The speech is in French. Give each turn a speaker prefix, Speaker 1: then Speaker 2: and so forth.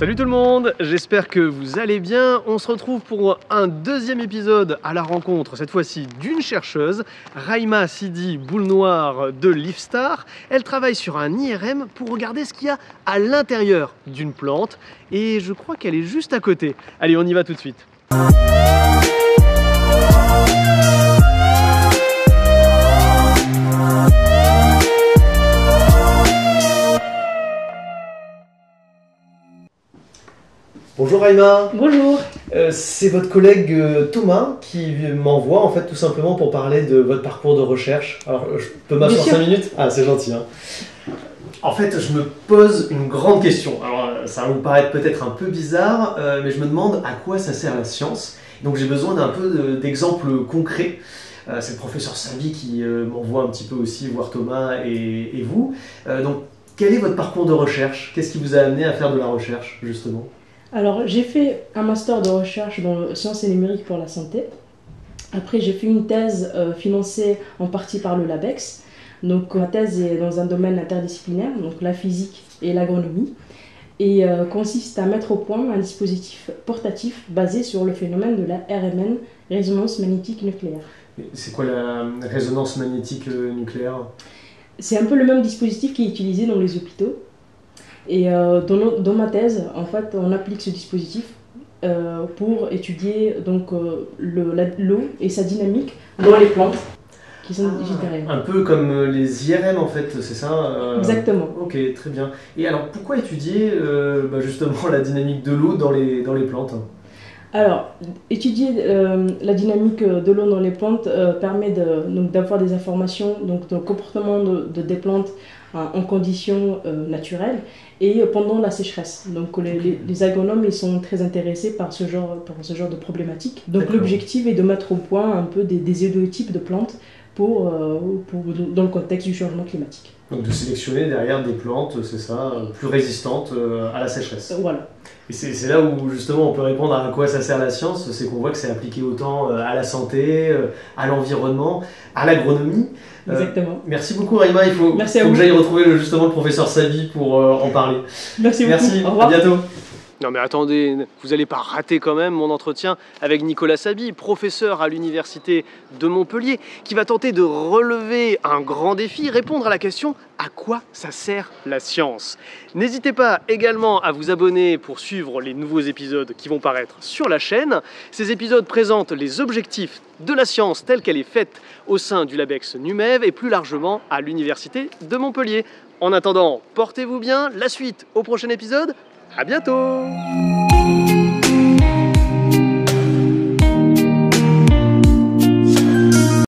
Speaker 1: Salut tout le monde, j'espère que vous allez bien. On se retrouve pour un deuxième épisode à la rencontre, cette fois-ci d'une chercheuse, Raïma Sidi Boulnoir de Leafstar. Elle travaille sur un IRM pour regarder ce qu'il y a à l'intérieur d'une plante et je crois qu'elle est juste à côté. Allez, on y va tout de suite. Bonjour Raïma.
Speaker 2: Bonjour.
Speaker 1: C'est votre collègue Thomas qui m'envoie en fait tout simplement pour parler de votre parcours de recherche. Alors je peux m'asseoir 5 minutes? Ah, c'est gentil hein. En fait je me pose une grande question. Alors ça va vous paraître peut-être un peu bizarre, mais je me demande à quoi ça sert la science. Donc j'ai besoin d'un peu d'exemples concrets. C'est le professeur Sabi qui m'envoie un petit peu aussi voir Thomas et vous. Donc quel est votre parcours de recherche? Qu'est-ce qui vous a amené à faire de la recherche justement?
Speaker 2: Alors, j'ai fait un master de recherche dans sciences et numériques pour la santé. Après, j'ai fait une thèse financée en partie par le LABEX. Donc, ma thèse est dans un domaine interdisciplinaire, donc la physique et l'agronomie, et consiste à mettre au point un dispositif portatif basé sur le phénomène de la RMN, résonance magnétique nucléaire.
Speaker 1: C'est quoi la résonance magnétique nucléaire?
Speaker 2: C'est un peu le même dispositif qui est utilisé dans les hôpitaux. Et dans ma thèse, en fait, on applique ce dispositif pour étudier donc l'eau et sa dynamique dans les plantes qui sont végétariennes.
Speaker 1: Un peu comme les IRM en fait, c'est ça?
Speaker 2: Exactement.
Speaker 1: Ok, très bien. Et alors pourquoi étudier justement la dynamique de l'eau dans les plantes?
Speaker 2: Alors, étudier la dynamique de l'eau dans les plantes permet d'avoir des informations donc, de comportement des plantes en conditions naturelles et pendant la sécheresse. Donc les agronomes ils sont très intéressés par ce genre de problématique. Donc l'objectif est de mettre au point un peu des héliotypes de plantes dans le contexte du changement climatique.
Speaker 1: Donc de sélectionner derrière des plantes, c'est ça, plus résistantes à la sécheresse.
Speaker 2: Voilà.
Speaker 1: Et c'est là où justement on peut répondre à quoi ça sert la science, c'est qu'on voit que c'est appliqué autant à la santé, à l'environnement, à l'agronomie.
Speaker 2: Exactement.
Speaker 1: Merci beaucoup Raïma, il faut que j'aille retrouver justement le professeur Sabi pour en parler.
Speaker 2: Merci beaucoup.
Speaker 1: Merci,
Speaker 2: au revoir.
Speaker 1: à bientôt. Non mais attendez, vous n'allez pas rater quand même mon entretien avec Nicolas Sabi, professeur à l'université de Montpellier, qui va tenter de relever un grand défi, répondre à la question à quoi ça sert la science. N'hésitez pas également à vous abonner pour suivre les nouveaux épisodes qui vont paraître sur la chaîne. Ces épisodes présentent les objectifs de la science telle qu'elle est faite au sein du LABEX NUMEV et plus largement à l'université de Montpellier. En attendant, portez-vous bien, la suite au prochain épisode. À bientôt!